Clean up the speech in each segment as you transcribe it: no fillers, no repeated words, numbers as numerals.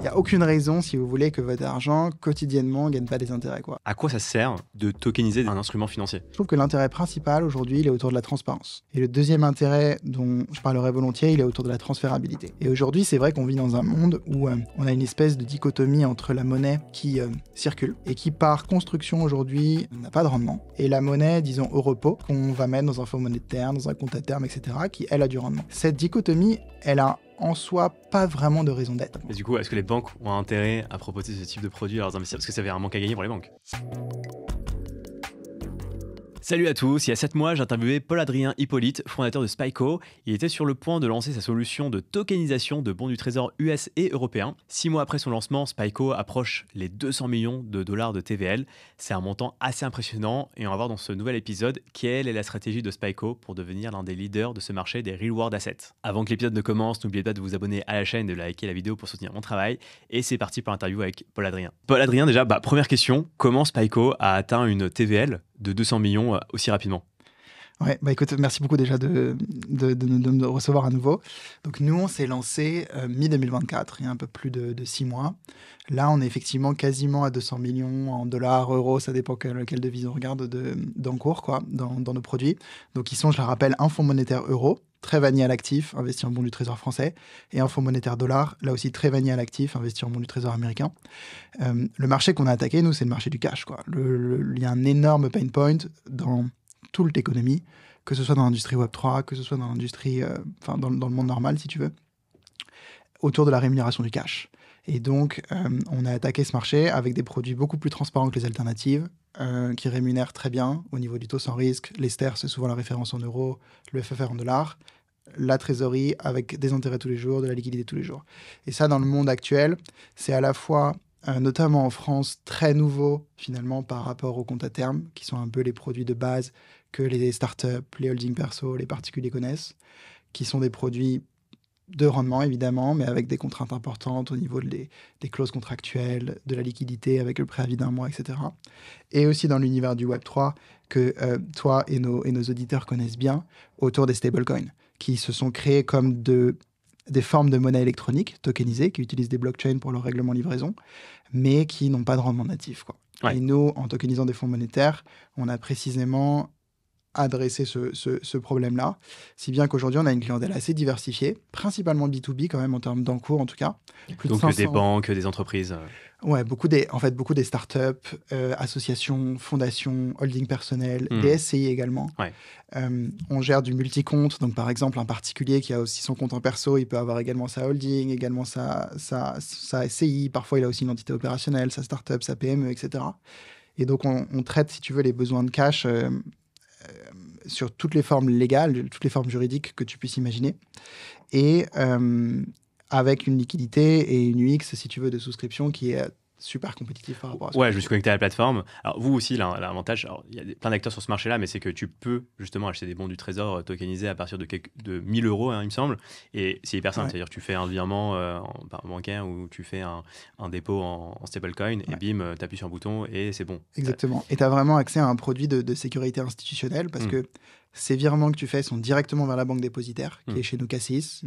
n'y a aucune raison, si vous voulez, que votre argent, quotidiennement, ne gagne pas des intérêts, quoi. À quoi ça sert de tokeniser un instrument financier ? Je trouve que l'intérêt principal, aujourd'hui, il est autour de la transparence. Et le deuxième intérêt dont je parlerai volontiers, il est autour de la transférabilité. Et aujourd'hui, c'est vrai qu'on vit dans un monde où on a une espèce de dichotomie entre la monnaie qui circule et qui, par construction aujourd'hui, n'a pas de rendement, et la monnaie, disons, au repos, qu'on va mettre dans un fonds monétaire, dans un compte à terme, etc., qui, elle, a du rendement. Cette dichotomie, elle a en soi pas vraiment de raison d'être. Et du coup, est-ce que les banques ont intérêt à proposer ce type de produit à leurs investisseurs ? Parce que ça avait un manque à gagner pour les banques. Salut à tous, il y a 7 mois, j'interviewais Paul-Adrien Hippolyte, fondateur de Spyco. Il était sur le point de lancer sa solution de tokenisation de bons du trésor US et européens. 6 mois après son lancement, Spyco approche les 200 millions de dollars de TVL. C'est un montant assez impressionnant et on va voir dans ce nouvel épisode quelle est la stratégie de Spyco pour devenir l'un des leaders de ce marché des real-world assets. Avant que l'épisode ne commence, n'oubliez pas de vous abonner à la chaîne et de liker la vidéo pour soutenir mon travail. Et c'est parti pour l'interview avec Paul-Adrien. Paul-Adrien, déjà, première question, comment Spyco a atteint une TVL de 200 millions aussi rapidement ? Ouais, écoute, merci beaucoup déjà de me recevoir à nouveau. Donc nous, on s'est lancé mi-2024, il y a un peu plus de 6 mois. Là, on est effectivement quasiment à 200 millions en dollars, euros, ça dépend quelle devise on regarde d'encours, quoi, dans nos produits. Donc ils sont, je le rappelle, un fonds monétaire euro, très vanillé à l'actif, investi en bons du trésor français, et un fonds monétaire dollar, là aussi très vanillé à l'actif, investi en bons du trésor américain. Le marché qu'on a attaqué, nous, c'est le marché du cash, quoi. Il y a un énorme pain point dans toute l'économie, que ce soit dans l'industrie Web3, que ce soit dans l'industrie, dans le monde normal, si tu veux, autour de la rémunération du cash. Et donc, on a attaqué ce marché avec des produits beaucoup plus transparents que les alternatives, qui rémunèrent très bien au niveau du taux sans risque. L'Ester, c'est souvent la référence en euros, le FFR en dollars, la trésorerie avec des intérêts tous les jours, de la liquidité tous les jours. Et ça, dans le monde actuel, c'est à la fois, notamment en France, très nouveau finalement par rapport aux comptes à terme, qui sont un peu les produits de base que les startups, les holdings perso, les particuliers connaissent, qui sont des produits de rendement évidemment, mais avec des contraintes importantes au niveau des clauses contractuelles, de la liquidité avec le préavis d'1 mois, etc. Et aussi dans l'univers du Web3 que toi et nos auditeurs connaissent bien, autour des stablecoins, qui se sont créés comme des formes de monnaie électronique tokenisées, qui utilisent des blockchains pour leur règlement livraison, mais qui n'ont pas de rendement natif, quoi. Ouais. Et nous, en tokenisant des fonds monétaires, on a précisément adresser ce problème-là, si bien qu'aujourd'hui, on a une clientèle assez diversifiée, principalement B2B quand même, en termes d'encours en tout cas. Plus donc de 500... des banques, des entreprises. Ouais, beaucoup des startups, associations, fondations, holdings personnels, des SCI également. Ouais. On gère du multi-compte, donc par exemple, un particulier qui a aussi son compte en perso, il peut avoir également sa holding, également sa SCI, parfois il a aussi une entité opérationnelle, sa startup, sa PME, etc. Et donc, on traite, si tu veux, les besoins de cash sur toutes les formes légales, toutes les formes juridiques que tu puisses imaginer, et avec une liquidité et une UX, si tu veux, de souscription qui est super compétitif par rapport à ça. Ouais, je me suis connecté à la plateforme. Alors, vous aussi, l'avantage, il y a plein d'acteurs sur ce marché-là, mais c'est que tu peux justement acheter des bons du trésor tokenisés à partir de 1000 euros, il me semble. Et c'est hyper simple. Ouais. C'est-à-dire que tu fais un virement bancaire ou tu fais un dépôt en stablecoin et bim, tu appuies sur un bouton et c'est bon. Exactement. Et tu as vraiment accès à un produit de sécurité institutionnelle parce que ces virements que tu fais sont directement vers la banque dépositaire, qui est chez nous CACEIS,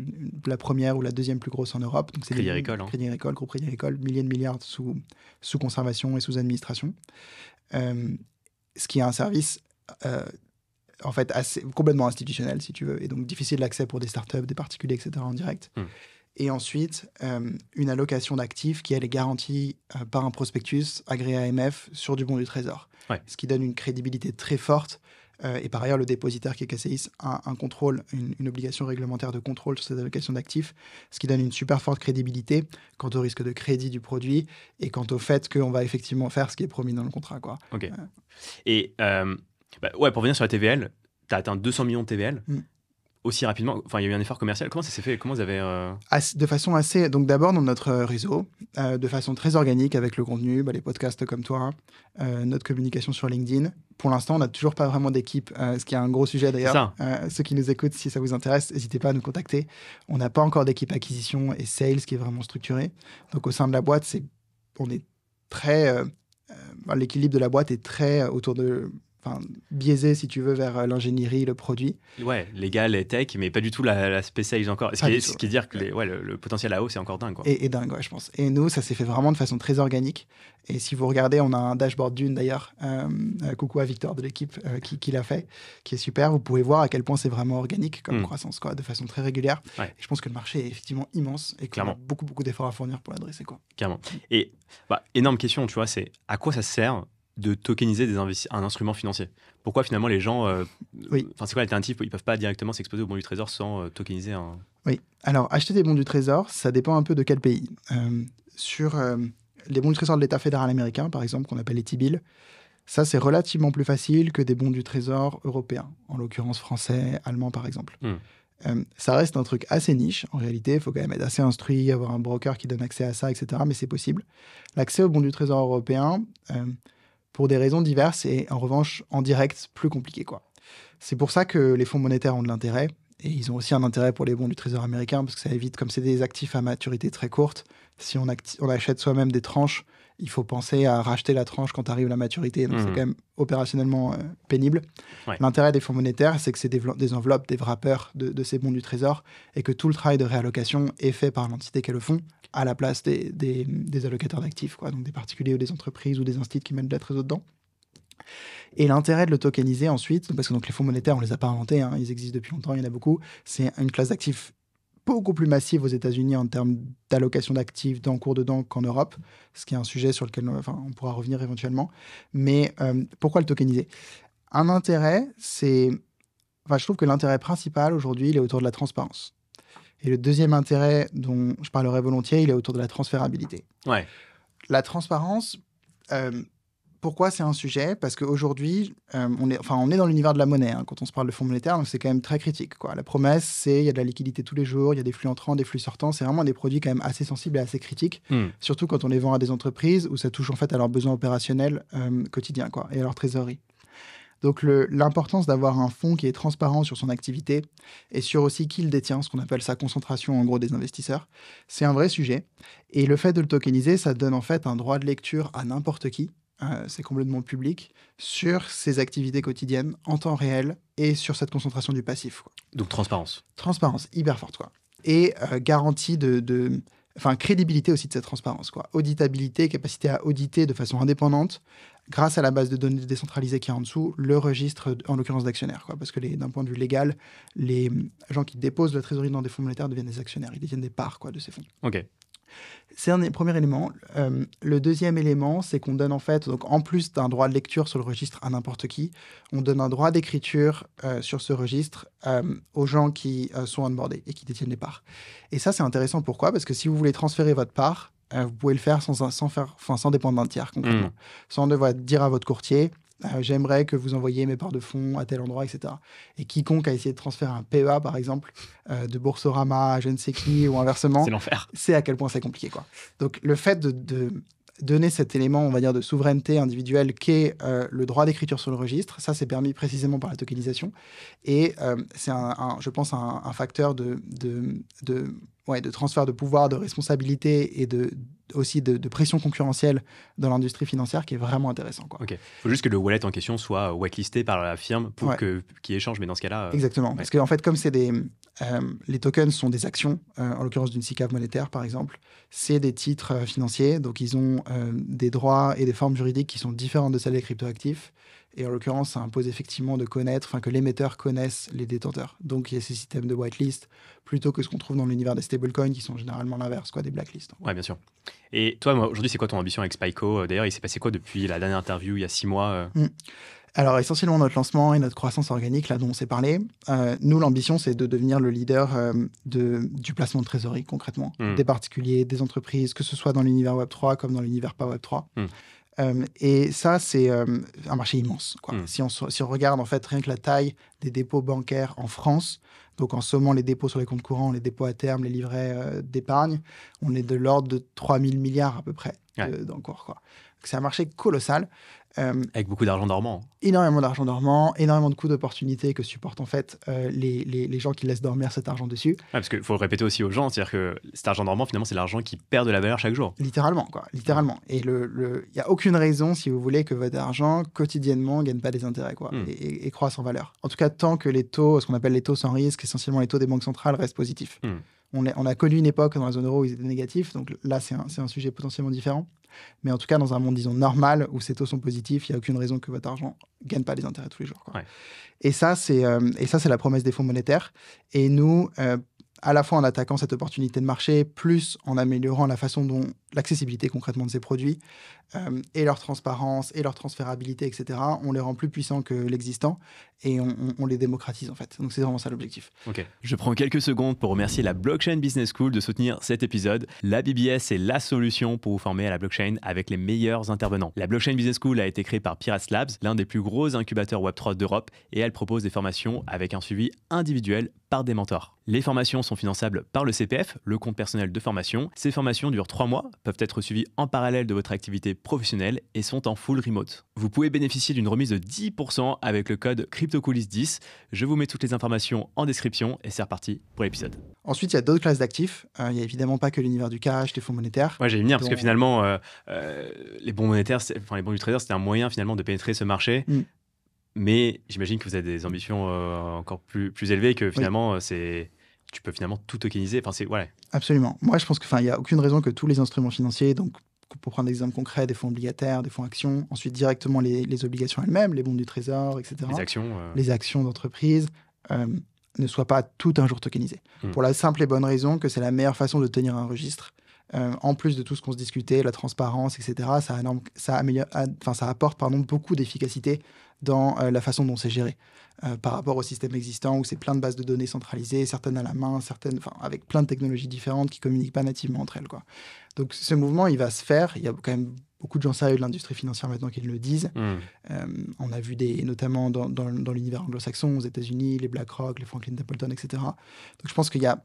la première ou la deuxième plus grosse en Europe. Donc c'est Crédit Agricole. Crédit Agricole, groupe Crédit Agricole, milliers de milliards sous conservation et sous administration. Ce qui est un service en fait complètement institutionnel, si tu veux, et donc difficile d'accès pour des startups, des particuliers, etc. en direct. Et ensuite, une allocation d'actifs qui elle est garantie par un prospectus agréé AMF sur du bon du trésor. Ouais. Ce qui donne une crédibilité très forte. Et par ailleurs, le dépositaire qui est CACEIS a un contrôle, une obligation réglementaire de contrôle sur cette allocation d'actifs, ce qui donne une super forte crédibilité quant au risque de crédit du produit et quant au fait qu'on va effectivement faire ce qui est promis dans le contrat, quoi. Ok. Et pour revenir sur la TVL, tu as atteint 200 millions de TVL. Aussi rapidement, enfin il y a eu un effort commercial. Comment ça s'est fait ? Comment vous avez De façon assez, donc d'abord dans notre réseau, de façon très organique avec le contenu, les podcasts comme toi, notre communication sur LinkedIn. Pour l'instant, on n'a toujours pas vraiment d'équipe, ce qui est un gros sujet d'ailleurs. Ceux qui nous écoutent, si ça vous intéresse, n'hésitez pas à nous contacter. On n'a pas encore d'équipe acquisition et sales qui est vraiment structurée. Donc au sein de la boîte, on est très, l'équilibre de la boîte est très autour de biaisé, si tu veux, vers l'ingénierie, le produit. Ouais, légal et tech, mais pas du tout la spécialisation encore. Ce qui veut dire que le potentiel à haut, c'est encore dingue, quoi. Et dingue, ouais, je pense. Et nous, ça s'est fait vraiment de façon très organique. Et si vous regardez, on a un dashboard d'une, d'ailleurs, coucou à Victor de l'équipe qui l'a fait, qui est super. Vous pouvez voir à quel point c'est vraiment organique comme croissance, quoi, de façon très régulière. Ouais. Et je pense que le marché est effectivement immense et qu'on a beaucoup, beaucoup d'efforts à fournir pour l'adresser, quoi. Clairement. Et énorme question, tu vois, c'est à quoi ça sert de tokeniser un instrument financier? Pourquoi finalement les gens... c'est quoi l'alternative? Ils ne peuvent pas directement s'exposer aux bons du trésor sans tokeniser un... Oui. Alors, acheter des bons du trésor, ça dépend un peu de quel pays. Sur les bons du trésor de l'État fédéral américain, par exemple, qu'on appelle les T-bills, ça, c'est relativement plus facile que des bons du trésor européens, en l'occurrence français, allemands, par exemple. Ça reste un truc assez niche, en réalité. Il faut quand même être assez instruit, avoir un broker qui donne accès à ça, etc. Mais c'est possible. L'accès aux bons du trésor européen... pour des raisons diverses et en revanche en direct plus compliqué, quoi. C'est pour ça que les fonds monétaires ont de l'intérêt et ils ont aussi un intérêt pour les bons du trésor américain parce que ça évite, comme c'est des actifs à maturité très courte, si on achète soi-même des tranches, il faut penser à racheter la tranche quand arrive la maturité, donc c'est quand même opérationnellement pénible. Ouais. L'intérêt des fonds monétaires, c'est que c'est des enveloppes, des wrappers de ces bons du trésor et que tout le travail de réallocation est fait par l'entité qu'est le fonds à la place des allocateurs d'actifs, quoi, donc des particuliers ou des entreprises ou des instituts qui mettent de la trésor dedans. Et l'intérêt de le tokeniser ensuite, parce que donc les fonds monétaires, on ne les a pas inventés, hein, ils existent depuis longtemps, il y en a beaucoup, c'est une classe d'actifs beaucoup plus massive aux États-Unis en termes d'allocation d'actifs d'encours dedans qu'en Europe, ce qui est un sujet sur lequel on pourra revenir éventuellement. Mais pourquoi le tokeniser? Un intérêt, je trouve que l'intérêt principal aujourd'hui, il est autour de la transparence. Et le deuxième intérêt dont je parlerai volontiers, il est autour de la transférabilité. Ouais. La transparence, pourquoi c'est un sujet? Parce qu'aujourd'hui, on est dans l'univers de la monnaie, hein, quand on se parle de fonds monétaires, donc c'est quand même très critique, quoi. La promesse, c'est il y a de la liquidité tous les jours, il y a des flux entrants, des flux sortants. C'est vraiment des produits quand même assez sensibles et assez critiques, surtout quand on les vend à des entreprises où ça touche en fait à leurs besoins opérationnels quotidiens, quoi, et à leur trésorerie. Donc l'importance d'avoir un fonds qui est transparent sur son activité et sur aussi qui le détient, ce qu'on appelle sa concentration en gros des investisseurs, c'est un vrai sujet. Et le fait de le tokeniser, ça donne en fait un droit de lecture à n'importe qui, c'est complètement public, sur ses activités quotidiennes en temps réel et sur cette concentration du passif, quoi. Donc transparence. Transparence, hyper forte, quoi. Et garantie crédibilité aussi de cette transparence, quoi. Auditabilité, capacité à auditer de façon indépendante grâce à la base de données décentralisée qui est en dessous, le registre, en l'occurrence d'actionnaires, quoi. Parce que d'un point de vue légal, les gens qui déposent de la trésorerie dans des fonds monétaires deviennent des actionnaires, ils détiennent des parts, quoi, de ces fonds. Ok. C'est un premier élément. Le deuxième élément, c'est qu'on donne en fait, donc en plus d'un droit de lecture sur le registre à n'importe qui, on donne un droit d'écriture sur ce registre aux gens qui sont onboardés et qui détiennent des parts. Et ça, c'est intéressant. Pourquoi? Parce que si vous voulez transférer votre part, vous pouvez le faire sans dépendre d'un tiers, concrètement. Sans devoir dire à votre courtier, j'aimerais que vous envoyiez mes parts de fonds à tel endroit, etc. Et quiconque a essayé de transférer un PEA, par exemple, de Boursorama à je ne sais qui, ou inversement, c'est l'enfer. C'est à quel point c'est compliqué, quoi. Donc, le fait de donner cet élément, on va dire, de souveraineté individuelle qu'est le droit d'écriture sur le registre, ça, c'est permis précisément par la tokenisation. Et c'est, je pense, un facteur de transfert de pouvoir, de responsabilité et aussi de pression concurrentielle dans l'industrie financière qui est vraiment intéressant, quoi. Ok. Il faut juste que le wallet en question soit whitelisté par la firme pour qu'il échange, mais dans ce cas-là... Exactement. Parce qu'en fait, comme c'est les tokens sont des actions, en l'occurrence d'une SICAV monétaire, par exemple, c'est des titres financiers, donc ils ont des droits et des formes juridiques qui sont différentes de celles des cryptoactifs. Et en l'occurrence, ça impose effectivement que l'émetteur connaisse les détenteurs. Donc, il y a ces systèmes de whitelist plutôt que ce qu'on trouve dans l'univers des stablecoins qui sont généralement l'inverse, quoi, des blacklists. Ouais, bien sûr. Et toi, aujourd'hui, c'est quoi ton ambition avec Spyco? D'ailleurs, il s'est passé quoi depuis la dernière interview, il y a 6 mois Alors, essentiellement, notre lancement et notre croissance organique, là, dont on s'est parlé, nous, l'ambition, c'est de devenir le leader du placement de trésorerie, concrètement, des particuliers, des entreprises, que ce soit dans l'univers Web3 comme dans l'univers pas Web3. Et ça, c'est un marché immense, quoi. Si on regarde, en fait, rien que la taille des dépôts bancaires en France, donc en sommant les dépôts sur les comptes courants, les dépôts à terme, les livrets d'épargne, on est de l'ordre de 3 000 milliards à peu près d'encore, quoi. C'est un marché colossal. Avec beaucoup d'argent dormant. Énormément d'argent dormant, énormément de coûts d'opportunité que supportent en fait les gens qui laissent dormir cet argent dessus. Parce qu'il faut le répéter aussi aux gens, c'est-à-dire que cet argent dormant, finalement, c'est l'argent qui perd de la valeur chaque jour. Littéralement, quoi. Littéralement. Et il n'y a aucune raison, si vous voulez, que votre argent, quotidiennement, ne gagne pas des intérêts, quoi, et croisse en valeur. En tout cas, tant que les taux, ce qu'on appelle les taux sans risque, essentiellement les taux des banques centrales, restent positifs. On a connu une époque dans la zone euro où ils étaient négatifs, donc là, c'est un sujet potentiellement différent. Mais en tout cas, dans un monde, disons, normal, où ces taux sont positifs, il n'y a aucune raison que votre argent ne gagne pas des intérêts tous les jours, quoi. Ouais. Et ça, c'est la promesse des fonds monétaires. Et nous, à la fois en attaquant cette opportunité de marché, plus en améliorant la façon dont l'accessibilité concrètement de ces produits, et leur transparence, et leur transférabilité, etc., on les rend plus puissants que l'existant, et on les démocratise en fait. Donc c'est vraiment ça l'objectif. Ok. Je prends quelques secondes pour remercier la Blockchain Business School de soutenir cet épisode. La BBS est la solution pour vous former à la blockchain avec les meilleurs intervenants. La Blockchain Business School a été créée par Pirates Labs, l'un des plus gros incubateurs Web3 d'Europe, et elle propose des formations avec un suivi individuel par des mentors. Les formations sont finançables par le CPF, le compte personnel de formation. Ces formations durent 3 mois, peuvent être suivies en parallèle de votre activité professionnelle et sont en full remote. Vous pouvez bénéficier d'une remise de 10% avec le code CryptoCoolies10. Je vous mets toutes les informations en description et c'est reparti pour l'épisode. Ensuite, il y a d'autres classes d'actifs. Il n'y a évidemment pas que l'univers du cash, des fonds monétaires. Ouais, j'allais venir parce que finalement, les bons monétaires, les bons du trader, c'était un moyen finalement de pénétrer ce marché. Mais j'imagine que vous avez des ambitions encore plus élevées que finalement, tu peux finalement tout tokeniser. Enfin, ouais. Absolument. Moi, je pense qu'il n'y a aucune raison que tous les instruments financiers, donc pour prendre des exemples concrets, des fonds obligataires, des fonds actions, ensuite directement les obligations elles-mêmes, les bons du trésor, etc. Les actions d'entreprise, ne soient pas tout un jour tokenisées. Pour la simple et bonne raison que c'est la meilleure façon de tenir un registre. En plus de tout ce qu'on se discutait, la transparence, etc., ça apporte beaucoup d'efficacité dans la façon dont c'est géré par rapport au système existant où c'est plein de bases de données centralisées, certaines à la main, certaines avec plein de technologies différentes qui ne communiquent pas nativement entre elles, quoi. Donc ce mouvement, il va se faire. Il y a quand même beaucoup de gens sérieux de l'industrie financière maintenant qui le disent. On a vu notamment dans l'univers anglo-saxon, aux États-Unis, les BlackRock, les Franklin Templeton, etc. Donc je pense qu'il y a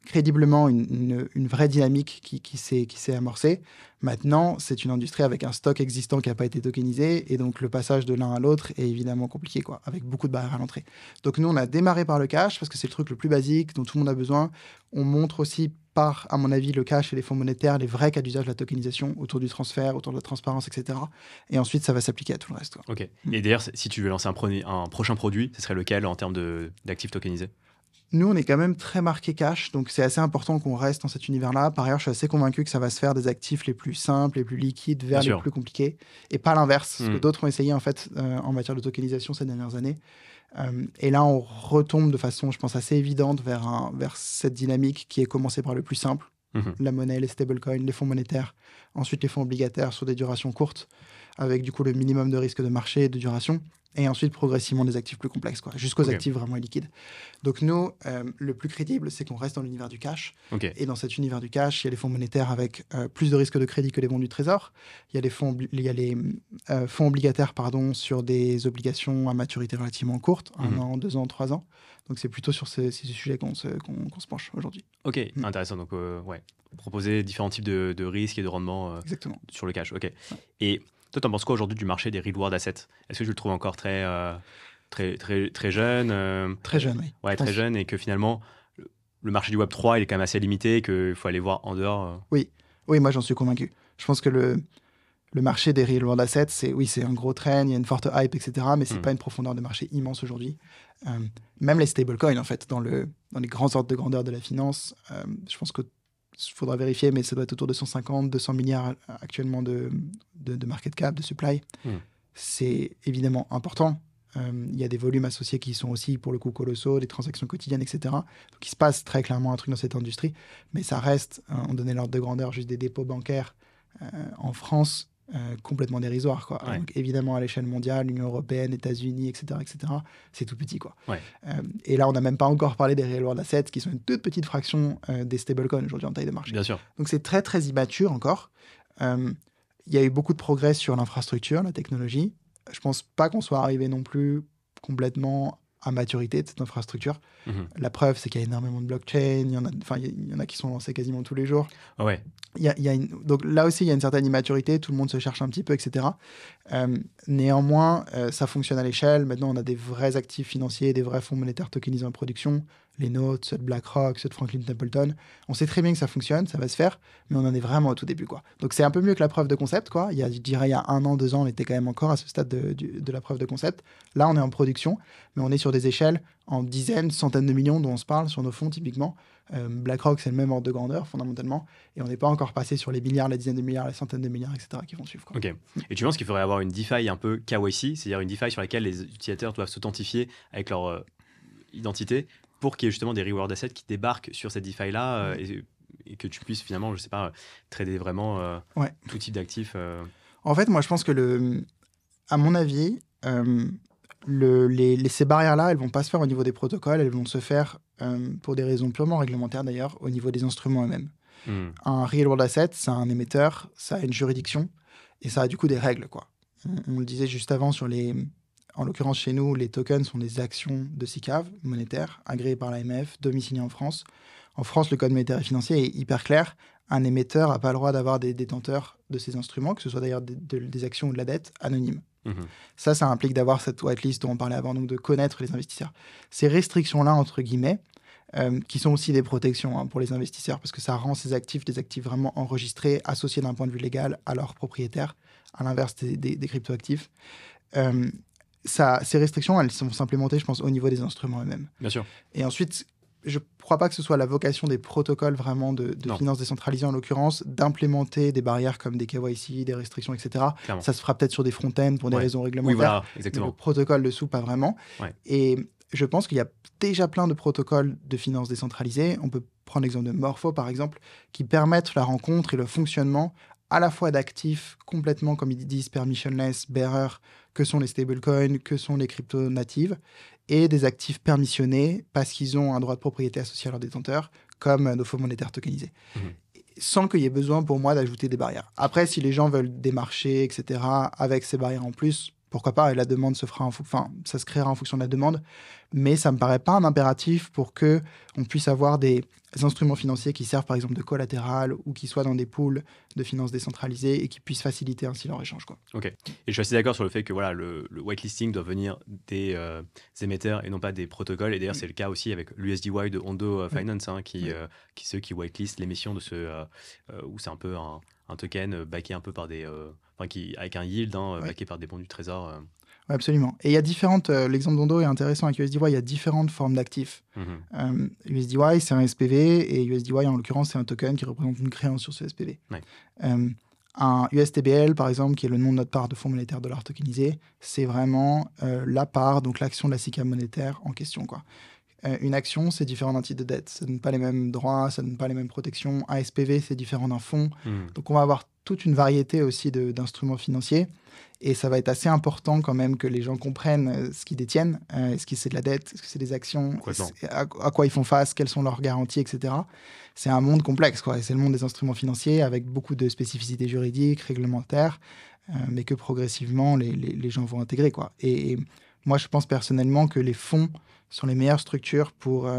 crédiblement une vraie dynamique qui s'est amorcée. Maintenant, c'est une industrie avec un stock existant qui n'a pas été tokenisé, et donc le passage de l'un à l'autre est évidemment compliqué, quoi, avec beaucoup de barrières à l'entrée. Donc nous, on a démarré par le cash, parce que c'est le truc le plus basique, dont tout le monde a besoin. On montre aussi par, à mon avis, le cash et les fonds monétaires, les vrais cas d'usage de la tokenisation, autour du transfert, autour de la transparence, etc. Et ensuite, ça va s'appliquer à tout le reste, quoi. Ok. Et d'ailleurs, si tu veux lancer un prochain produit, ce serait lequel en termes d'actifs tokenisés ? Nous, on est quand même très marqué cash, donc c'est assez important qu'on reste dans cet univers-là. Par ailleurs, je suis assez convaincu que ça va se faire des actifs les plus simples, les plus liquides, vers les plus compliqués, et pas l'inverse, ce que d'autres ont essayé en fait en matière de tokenisation ces dernières années. Et là, on retombe de façon, je pense, assez évidente vers cette dynamique qui est commencée par le plus simple, la monnaie, les stablecoins, les fonds monétaires, ensuite les fonds obligataires sur des durations courtes, avec du coup le minimum de risque de marché et de duration, et ensuite progressivement des actifs plus complexes, quoi, jusqu'aux actifs vraiment liquides. Donc nous, le plus crédible, c'est qu'on reste dans l'univers du cash. Et dans cet univers du cash, il y a les fonds monétaires avec plus de risques de crédit que les bons du trésor. Il y a les fonds obligataires sur des obligations à maturité relativement courte, 1 an, 2 ans, 3 ans. Donc c'est plutôt sur ces sujets qu'on se penche aujourd'hui. Ok, intéressant. Donc proposer différents types de risques et de rendements sur le cash. Ok. Ouais. Et toi, t'en penses quoi aujourd'hui du marché des real world assets ? Est-ce que tu le trouves encore très jeune Très jeune, oui. Ouais, très jeune, et que finalement, le marché du Web3, il est quand même assez limité, qu'il faut aller voir en dehors Oui, moi j'en suis convaincu. Je pense que le marché des real world assets, c'est un gros trend, il y a une forte hype, etc. Mais c'est pas une profondeur de marché immense aujourd'hui. Même les stablecoins, en fait, dans les grands ordres de grandeur de la finance, je pense que il faudra vérifier, mais ça doit être autour de 150, 200 milliards actuellement de market cap, de supply. C'est évidemment important. Il y a des volumes associés qui sont aussi, pour le coup, colossaux, des transactions quotidiennes, etc. Donc, il se passe très clairement un truc dans cette industrie. Mais ça reste, on donnait l'ordre de grandeur, juste des dépôts bancaires en France, complètement dérisoires, quoi. Ouais. Donc, évidemment, à l'échelle mondiale, Union européenne, États-Unis, etc., c'est tout petit, quoi. Ouais. Et là, on n'a même pas encore parlé des real world assets, qui sont une toute petite fraction des stablecoins aujourd'hui en taille de marché. Bien sûr. Donc, c'est très, très immature encore. Il y a eu beaucoup de progrès sur l'infrastructure, la technologie. Je pense pas qu'on soit arrivé non plus complètement à maturité de cette infrastructure. La preuve, c'est qu'il y a énormément de blockchain. Il y en a qui sont lancés quasiment tous les jours. Ouais. Donc là aussi, il y a une certaine immaturité, tout le monde se cherche un petit peu, etc. Néanmoins, ça fonctionne à l'échelle. Maintenant, on a des vrais actifs financiers, des vrais fonds monétaires tokenisés en production, les nôtres, ceux de BlackRock, ceux de Franklin Templeton. On sait très bien que ça fonctionne, ça va se faire, mais on en est vraiment au tout début, quoi. Donc c'est un peu mieux que la preuve de concept, quoi. Je dirais, il y a 1 an, 2 ans, on était quand même encore à ce stade de la preuve de concept. Là, on est en production, mais on est sur des échelles en dizaines, centaines de millions dont on se parle sur nos fonds, typiquement. BlackRock, c'est le même ordre de grandeur, fondamentalement, et on n'est pas encore passé sur les milliards, les dizaines de milliards, les centaines de milliards, etc., qui vont suivre, quoi. Ok. Et tu penses qu'il faudrait avoir une DeFi un peu KYC, c'est-à-dire une DeFi sur laquelle les utilisateurs doivent s'authentifier avec leur identité pour qu'il y ait justement des reward assets qui débarquent sur cette DeFi-là et que tu puisses finalement, je sais pas, trader vraiment tout type d'actifs En fait, moi, je pense que, à mon avis, ces barrières-là, elles vont pas se faire au niveau des protocoles, elles vont se faire pour des raisons purement réglementaires d'ailleurs, au niveau des instruments eux-mêmes. Un real world asset, ça a un émetteur, ça a une juridiction et ça a du coup des règles, quoi. On le disait juste avant en l'occurrence chez nous, les tokens sont des actions de SICAV monétaires agréées par l'AMF, domiciliées en France. En France, le code monétaire et financier est hyper clair. Un émetteur n'a pas le droit d'avoir des détenteurs de ces instruments, que ce soit d'ailleurs des actions ou de la dette, anonymes. Ça implique d'avoir cette whitelist dont on parlait avant, donc de connaître les investisseurs. Ces restrictions-là, entre guillemets, qui sont aussi des protections pour les investisseurs, parce que ça rend ces actifs des actifs vraiment enregistrés, associés d'un point de vue légal à leurs propriétaires, à l'inverse des cryptoactifs. Ces restrictions, elles sont implémentées, je pense, au niveau des instruments eux-mêmes. Bien sûr. Et ensuite, je ne crois pas que ce soit la vocation des protocoles vraiment de finances décentralisées, en l'occurrence, d'implémenter des barrières comme des KYC, des restrictions, etc. Clairement. Ça se fera peut-être sur des front-ends pour des raisons réglementaires. Oui, voilà, exactement. Le protocole dessous, pas vraiment. Ouais. Et je pense qu'il y a déjà plein de protocoles de finances décentralisées. On peut prendre l'exemple de Morpho, par exemple, qui permettent la rencontre et le fonctionnement à la fois d'actifs complètement, comme ils disent, permissionless, bearer, que sont les stablecoins, que sont les cryptos natives, et des actifs permissionnés parce qu'ils ont un droit de propriété associé à leur détenteur, comme nos fonds monétaires tokenisés. Sans qu'il y ait besoin pour moi d'ajouter des barrières. Après, si les gens veulent des marchés, etc., avec ces barrières en plus, pourquoi pas, et la demande se fera ça se créera en fonction de la demande, mais ça me paraît pas un impératif pour que on puisse avoir des instruments financiers qui servent par exemple de collatéral ou qui soient dans des pools de finances décentralisées et qui puissent faciliter ainsi leur échange, quoi. Ok. Et je suis assez d'accord sur le fait que voilà, le whitelisting doit venir des émetteurs et non pas des protocoles. Et d'ailleurs, c'est le cas aussi avec l'USDY de Hondo Finance, ceux qui whitelistent l'émission de où c'est un peu un token backé un peu par des... avec un yield backé par des bons du trésor. Ouais, absolument. Et il y a différentes... l'exemple d'Hondo est intéressant avec USDY, il y a différentes formes d'actifs. USDY, c'est un SPV, et USDY, en l'occurrence, c'est un token qui représente une créance sur ce SPV. Ouais. Un USTBL, par exemple, qui est le nom de notre part de fonds monétaire dollar tokenisé, c'est vraiment la part, donc l'action de la SICAV monétaire en question, quoi. Une action, c'est différent d'un titre de dette. Ça ne donne pas les mêmes droits, ça ne donne pas les mêmes protections. Un SPV, c'est différent d'un fonds. Donc, on va avoir toute une variété aussi d'instruments financiers. Et ça va être assez important quand même que les gens comprennent ce qu'ils détiennent. Est-ce que c'est de la dette? Est-ce que c'est des actions? À quoi ils font face? Quelles sont leurs garanties, etc. C'est un monde complexe, quoi. Et c'est le monde des instruments financiers avec beaucoup de spécificités juridiques, réglementaires, mais que progressivement, les gens vont intégrer, quoi. Et moi, je pense personnellement que les fonds sont les meilleures structures pour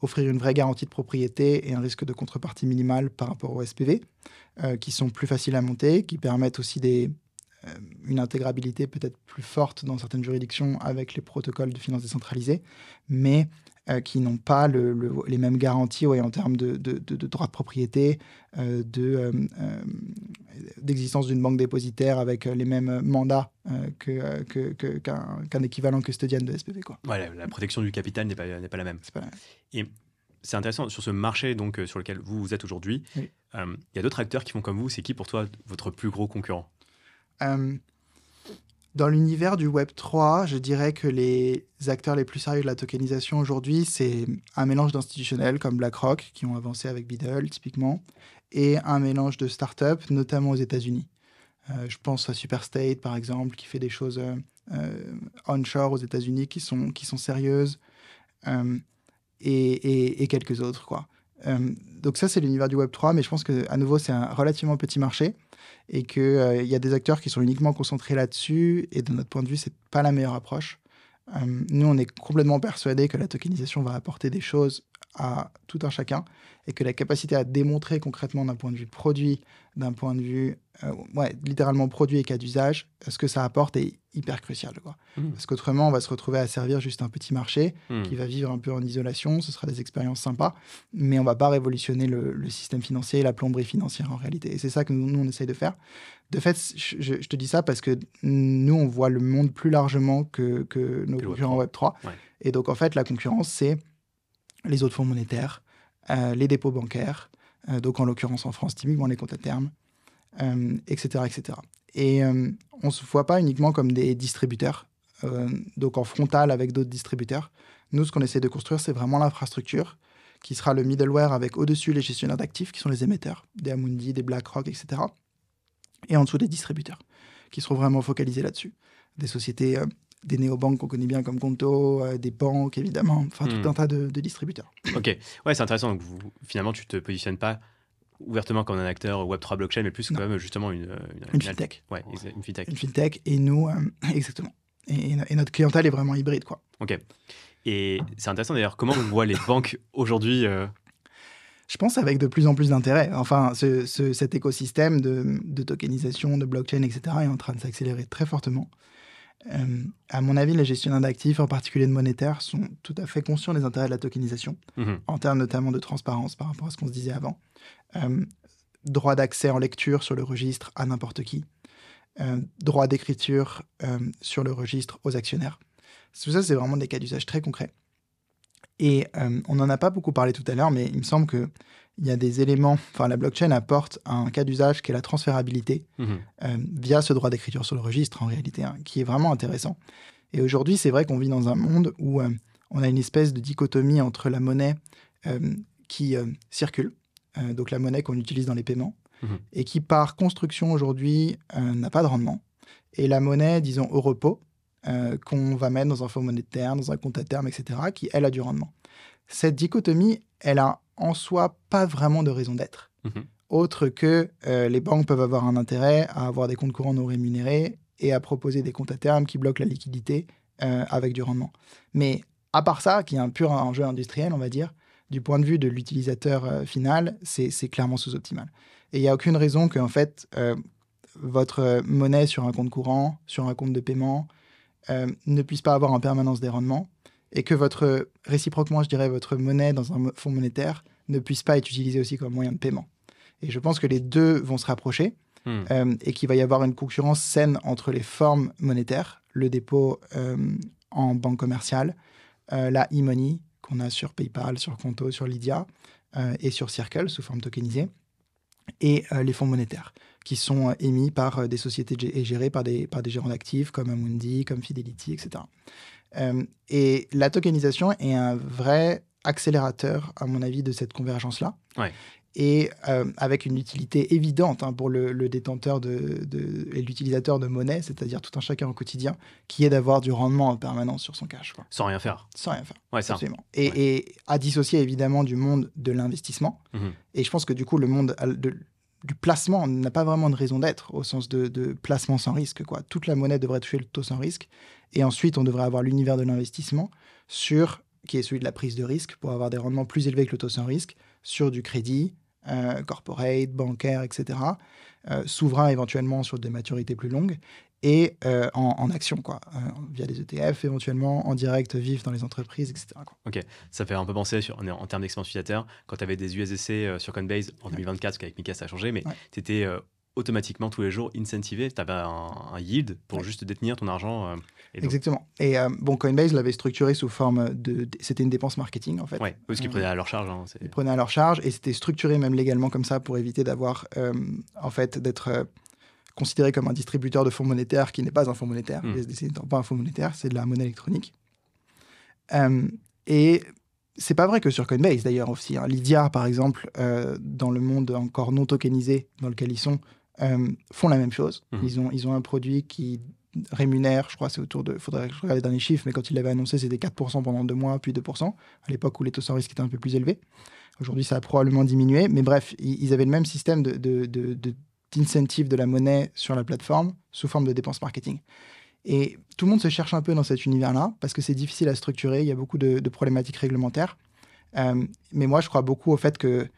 offrir une vraie garantie de propriété et un risque de contrepartie minimal par rapport au SPV, qui sont plus faciles à monter, qui permettent aussi une intégrabilité peut-être plus forte dans certaines juridictions avec les protocoles de finances décentralisées, mais qui n'ont pas les mêmes garanties en termes de droit de propriété, d'existence d'une banque dépositaire avec les mêmes mandats qu'un équivalent custodian de SPV, quoi. Ouais, la protection du capital n'est pas la même. C'est pas la même. Et c'est intéressant, sur ce marché donc, sur lequel vous êtes aujourd'hui, oui. Y a d'autres acteurs qui font comme vous. C'est qui pour toi votre plus gros concurrent? Dans l'univers du Web3, je dirais que les acteurs les plus sérieux de la tokenisation aujourd'hui, c'est un mélange d'institutionnels comme BlackRock, qui ont avancé avec Beedle, typiquement, et un mélange de startups, notamment aux États-Unis. Je pense à Superstate, par exemple, qui fait des choses onshore aux États-Unis qui sont sérieuses, et quelques autres, quoi. Donc ça, c'est l'univers du Web3, mais je pense qu'à nouveau, c'est un relativement petit marché et qu'il y a des acteurs qui sont uniquement concentrés là-dessus, et de notre point de vue, c'est pas la meilleure approche. Nous, on est complètement persuadés que la tokenisation va apporter des choses à tout un chacun et que la capacité à démontrer concrètement d'un point de vue produit, d'un point de vue littéralement produit et cas d'usage, ce que ça apporte est hyper crucial, quoi. Parce qu'autrement, on va se retrouver à servir juste un petit marché qui va vivre un peu en isolation, ce sera des expériences sympas, mais on va pas révolutionner le système financier et la plomberie financière en réalité. Et c'est ça que nous, on essaye de faire. De fait, je te dis ça parce que nous, on voit le monde plus largement que nos concurrents Web3. Ouais. Et donc, en fait, la concurrence, c'est les autres fonds monétaires, les dépôts bancaires, donc en l'occurrence en France, typiquement les comptes à terme, etc., etc. Et on ne se voit pas uniquement comme des distributeurs, donc en frontal avec d'autres distributeurs. Nous, ce qu'on essaie de construire, c'est vraiment l'infrastructure qui sera le middleware avec au-dessus les gestionnaires d'actifs, qui sont les émetteurs, des Amundi, des BlackRock, etc. Et en dessous des distributeurs, qui seront vraiment focalisés là-dessus. Des sociétés, des néobanques qu'on connaît bien comme Conto, des banques, évidemment, enfin tout un tas de distributeurs. Ok, ouais, c'est intéressant. Donc, finalement, tu ne te positionnes pas ouvertement comme un acteur Web3 blockchain, mais plus comme justement une fintech. Ouais, une fintech. Une fintech, et nous, exactement. Et notre clientèle est vraiment hybride, quoi. Ok. Et c'est intéressant d'ailleurs, comment on voit les banques aujourd'hui Je pense avec de plus en plus d'intérêt. Enfin, cet écosystème de tokenisation, de blockchain, etc. est en train de s'accélérer très fortement. À mon avis, les gestionnaires d'actifs, en particulier de monétaires, sont tout à fait conscients des intérêts de la tokenisation, en termes notamment de transparence par rapport à ce qu'on se disait avant. Droit d'accès en lecture sur le registre à n'importe qui. Droit d'écriture sur le registre aux actionnaires. Tout ça, c'est vraiment des cas d'usage très concrets. Et on n'en a pas beaucoup parlé tout à l'heure, mais il me semble qu'il y a des éléments... Enfin, la blockchain apporte un cas d'usage qui est la transférabilité via ce droit d'écriture sur le registre, en réalité, qui est vraiment intéressant. Et aujourd'hui, c'est vrai qu'on vit dans un monde où on a une espèce de dichotomie entre la monnaie qui circule, donc la monnaie qu'on utilise dans les paiements, et qui, par construction aujourd'hui, n'a pas de rendement, et la monnaie, disons, au repos, qu'on va mettre dans un fonds monétaire, dans un compte à terme, etc., qui, elle, a du rendement. Cette dichotomie, elle a en soi pas vraiment de raison d'être, autre que les banques peuvent avoir un intérêt à avoir des comptes courants non rémunérés et à proposer des comptes à terme qui bloquent la liquidité avec du rendement. Mais à part ça, qui est un pur enjeu industriel, on va dire, du point de vue de l'utilisateur final, c'est clairement sous-optimal. Et il n'y a aucune raison que, en fait, votre monnaie sur un compte courant, sur un compte de paiement, ne puisse pas avoir en permanence des rendements, et que réciproquement, je dirais, votre monnaie dans un fonds monétaire ne puisse pas être utilisée aussi comme moyen de paiement. Et je pense que les deux vont se rapprocher et qu'il va y avoir une concurrence saine entre les formes monétaires, le dépôt en banque commerciale, la e-money qu'on a sur PayPal, sur Conto, sur Lydia et sur Circle sous forme tokenisée, et les fonds monétaires qui sont émis par des sociétés et gérés par des gérants d'actifs comme Amundi, comme Fidelity, etc. Et la tokenisation est un vrai accélérateur, à mon avis, de cette convergence-là. Ouais. Et avec une utilité évidente pour le détenteur et l'utilisateur de monnaie, c'est-à-dire tout un chacun au quotidien, qui est d'avoir du rendement en permanence sur son cash, quoi. Sans rien faire. Sans rien faire, ouais, ça. absolument. Et à dissocier évidemment du monde de l'investissement. Et je pense que du coup, le monde du placement n'a pas vraiment de raison d'être, au sens de placement sans risque, quoi. Toute la monnaie devrait toucher le taux sans risque. Et ensuite, on devrait avoir l'univers de l'investissement qui est celui de la prise de risque, pour avoir des rendements plus élevés que le taux sans risque, sur du crédit, corporate, bancaire, etc. Souverain éventuellement sur des maturités plus longues, et en action, quoi, via des ETF éventuellement, en direct vif dans les entreprises, etc., quoi. Ok, ça fait un peu penser en termes d'expérience utilisateur, quand tu avais des USDC sur Coinbase en 2024, parce qu'avec Mika ça a changé, mais tu étais automatiquement tous les jours incentivé, tu avais un yield pour juste détenir ton argent. Exactement. Et Coinbase l'avait structuré sous forme c'était une dépense marketing, en fait. Oui, parce qu'ils prenaient à leur charge. Ils prenaient à leur charge, et c'était structuré même légalement comme ça pour éviter d'avoir, en fait, d'être considéré comme un distributeur de fonds monétaires qui n'est pas un fonds monétaire. USDC n'étant pas un fonds monétaire, c'est de la monnaie électronique. Et c'est pas vrai que sur Coinbase, d'ailleurs, aussi. Lydia, par exemple, dans le monde encore non tokenisé dans lequel ils sont, font la même chose. Ils ont un produit qui rémunère, je crois, c'est autour de... Faudrait que je regarde les derniers chiffres, mais quand ils l'avaient annoncé, c'était 4% pendant 2 mois, puis 2%, à l'époque où les taux sans risque étaient un peu plus élevés. Aujourd'hui, ça a probablement diminué, mais bref, ils avaient le même système d'incentive de la monnaie sur la plateforme sous forme de dépenses marketing. Et tout le monde se cherche un peu dans cet univers-là, parce que c'est difficile à structurer, il y a beaucoup de problématiques réglementaires. Mais moi, je crois beaucoup au fait que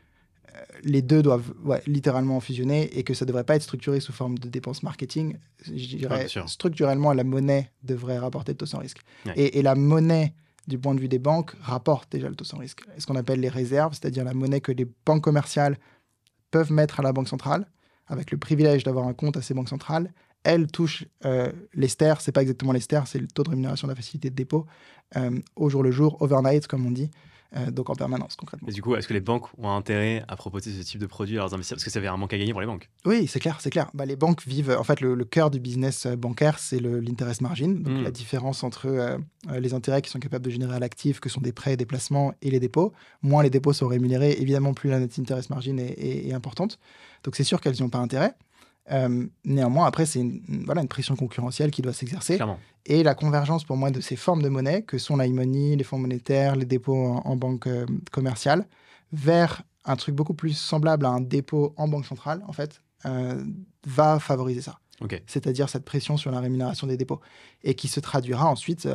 les deux doivent littéralement fusionner et que ça ne devrait pas être structuré sous forme de dépenses marketing. Je dirais structurellement, la monnaie devrait rapporter le taux sans risque. Ouais. Et la monnaie, du point de vue des banques, rapporte déjà le taux sans risque. Ce qu'on appelle les réserves, c'est-à-dire la monnaie que les banques commerciales peuvent mettre à la banque centrale, avec le privilège d'avoir un compte à ces banques centrales. Elles touchent les STER, c'est pas exactement les STER, c'est le taux de rémunération de la facilité de dépôt, au jour le jour, overnight, comme on dit. Donc en permanence, concrètement. Et du coup, est-ce que les banques ont intérêt à proposer ce type de produit à leurs investisseurs? Parce que ça avait un manque à gagner pour les banques. Oui, c'est clair. Les banques vivent... En fait, le cœur du business bancaire, c'est l'interest margin, donc la différence entre les intérêts qui sont capables de générer à l'actif, que sont des prêts, des placements et les dépôts. Moins les dépôts sont rémunérés, évidemment, plus la net interest margin est importante. Donc c'est sûr qu'elles n'y ont pas intérêt. Néanmoins, après, c'est une pression concurrentielle qui doit s'exercer. Clairement. Et la convergence, pour moi, de ces formes de monnaie, que sont la e-money, les fonds monétaires, les dépôts en banque commerciale, vers un truc beaucoup plus semblable à un dépôt en banque centrale, en fait, va favoriser ça. Okay. C'est-à-dire cette pression sur la rémunération des dépôts. Et qui se traduira ensuite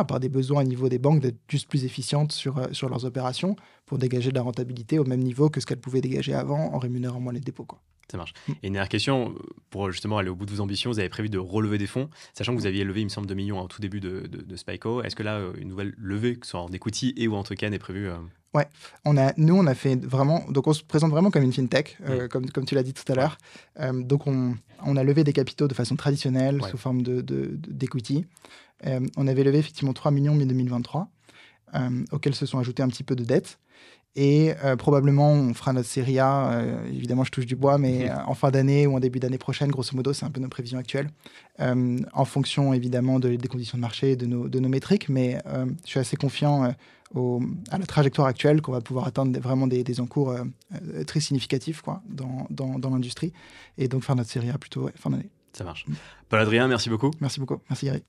par des besoins au niveau des banques d'être juste plus efficientes sur leurs opérations pour dégager de la rentabilité au même niveau que ce qu'elles pouvaient dégager avant en rémunérant moins les dépôts, quoi. Ça marche. Et une dernière question, pour justement aller au bout de vos ambitions, vous avez prévu de relever des fonds, sachant que vous aviez levé, il me semble, 2 millions au tout début de Spyco. Est-ce que là, une nouvelle levée, que ce soit en equity et ou en token, est prévue Ouais, on a fait vraiment... Donc, on se présente vraiment comme une fintech, comme tu l'as dit tout à l'heure. Donc, on a levé des capitaux de façon traditionnelle, sous forme d'equity. On avait levé effectivement 3 millions mi-2023, auxquels se sont ajoutés un petit peu de dettes. Et probablement, on fera notre série A, évidemment, je touche du bois, mais en fin d'année ou en début d'année prochaine, grosso modo, c'est un peu nos prévisions actuelles, en fonction, évidemment, des conditions de marché, de nos métriques. Mais je suis assez confiant à la trajectoire actuelle qu'on va pouvoir atteindre vraiment des encours très significatifs quoi, dans l'industrie. Et donc, faire notre série A plutôt fin d'année. Ça marche. Paul-Adrien, merci beaucoup. Merci beaucoup. Merci, Gary.